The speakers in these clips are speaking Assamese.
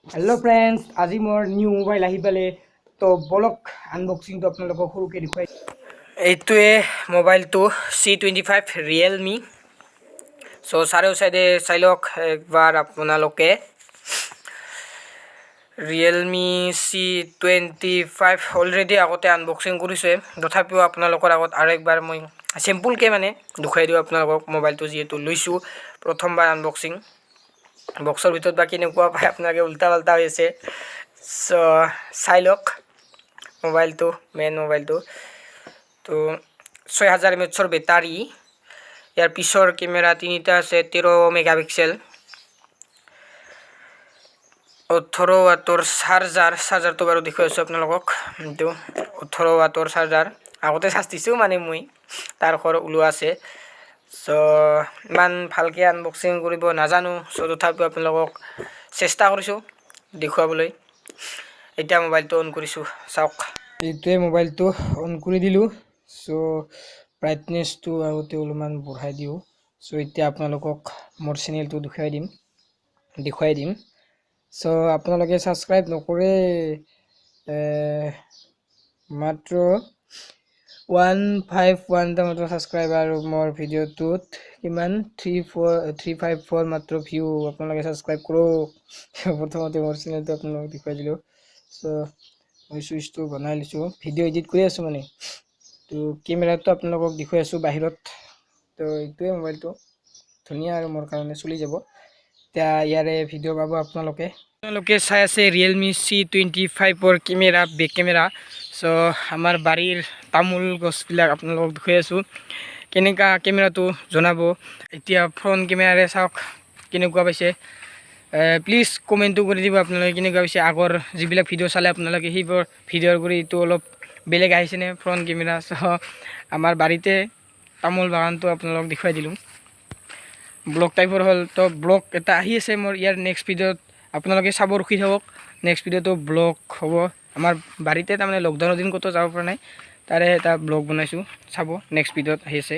हेलो फ्रेंड्स, आज मोर न्यू मोबाइल आहि पाले तो बोलक आनबॉक्सिंग तो अपना लोगों सरुके दिखाई। এইটোৱে মোবাইলটো c25 Realme। সো চাৰিও সাইডে চাই লওক একবাৰ আপোনালোকে। Realme c25 অলৰেডি আগতে আনবক্সিং কৰিছে, তথাপিও আপোনালোকৰ আগত আৰু একবাৰ মই সিম্পলকে মানে দেখাই দিও আপোনালোকক। মোবাইলটো যেহেতু লৈছো প্ৰথমবাৰ আনবক্সিং, বক্সৰ ভিতৰত বা কেনেকুৱা পায় আপোনালোকে উল্টা পাল্টা হৈছে। সো চাই লওক মোবাইলটো, মেইন মোবাইলটো তো 6000 mAh বেটাৰী। ইয়াৰ পিছৰ কেমেৰা তিনিটা আছে, 13 মেগাপিক্সেল, 18 ওয়াটৰ চাৰ্জাৰটো বাৰু দেখুৱাই আছো আপোনালোকক। এইটো 18 ওয়াটৰ চাৰ্জাৰ, আগতে চাৰ্জ দিছো মানে মই, তাৰ ঘৰ ওলোৱা আছে। সো ইমান ভালকে আনবক্সিং কৰিব নাজানো, সো তথাপিও আপোনালোকক চেষ্টা কৰিছো দেখুৱাবলৈ। এতিয়া মোবাইলটো অন কৰিছো, চাওক। এইটোৱে মোবাইলটো অন কৰি দিলো। সো ব্ৰাইটনেছটো আগতে অলপমান বঢ়াই দিও। সো এতিয়া আপোনালোকক মোৰ চেনেলটো দেখুৱাই দিম। সো আপোনালোকে সাবস্ক্ৰাইব নকৰে, মাত্ৰ 151টা মাত্ৰ সাবস্ক্ৰাইবাৰ আৰু মোৰ ভিডিঅ'টোত কিমান 354 মাত্ৰ ভিউ। আপোনালোকে সাবস্ক্ৰাইব কৰক। প্ৰথমতে মোৰ চেনেলটো আপোনালোকক দেখুৱাই দিলো। সো মই সুইচটো বনাই লৈছো, ভিডিঅ' এডিট কৰি আছো মানে। তো কেমেৰাটো আপোনালোকক দেখুৱাই আছো বাহিৰত। তো এইটোৱে মোবাইলটো ধুনীয়া আৰু মোৰ কাৰণে চলি যাব। এতিয়া ইয়াৰে ভিডিঅ' পাব আপোনালোকে চাই আছে Realme c25 camera, back camera. So আমাৰ বাৰীৰ তামোল গছবিলাক আপোনালোকক দেখুৱাই আছো, কেনেকা কেমেৰাটো জনাব। এতিয়া ফ্ৰণ্ট কেমেৰাৰে চাওক কেনেকুৱা পাইছে। প্লিজ কমেণ্টটো কৰি দিব আপোনালোকে কেনেকুৱা পাইছে। আগৰ যিবিলাক ভিডিঅ' চালে আপোনালোকে সেইবোৰ ভিডিঅ'ৰ কৰি এইটো অলপ বেলেগ আহিছেনে ফ্ৰণ্ট কেমেৰা। সো আমাৰ বাৰীতে তামোল বাগানটো আপোনালোকক দেখুৱাই দিলোঁ। ব্লগ টাইপৰ হ'ল, তো ব্লগ এটা আহি আছে মোৰ ইয়াৰ নেক্সট ভিডিঅ'ত, আপোনালোকে চাব, ৰখি থাকক। নেক্সট ভিডিঅ'টো ব্লগ হ'ব আমাৰ বাৰীতে, তাৰমানে লকডাউনৰ দিন ক'তো যাব পৰা নাই, তাৰে এটা ব্লগ বনাইছোঁ, চাব। নেক্সট ভিডিঅ'ত আহি আছে।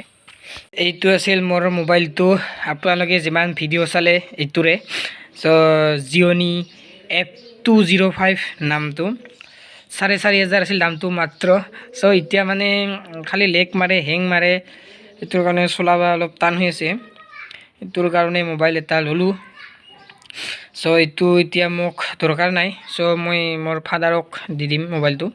এইটো আছিল মোৰ মোবাইলটো। আপোনালোকে যিমান ভিডিঅ' চালে এইটোৰে। সো জিঅ'নি F205 নামটো, 4500 আছিল দামটো মাত্ৰ। সো এতিয়া মানে খালি লেগ মাৰে, হেং মাৰে, এইটোৰ কাৰণে চলাব অলপ টান হৈ আছে। এইটোৰ কাৰণে মোবাইল এটা ল'লোঁ। সো এইটো এতিয়া মোক দৰকাৰ নাই, সো মই মোৰ ফাদাৰক দি দিম মোবাইলটো।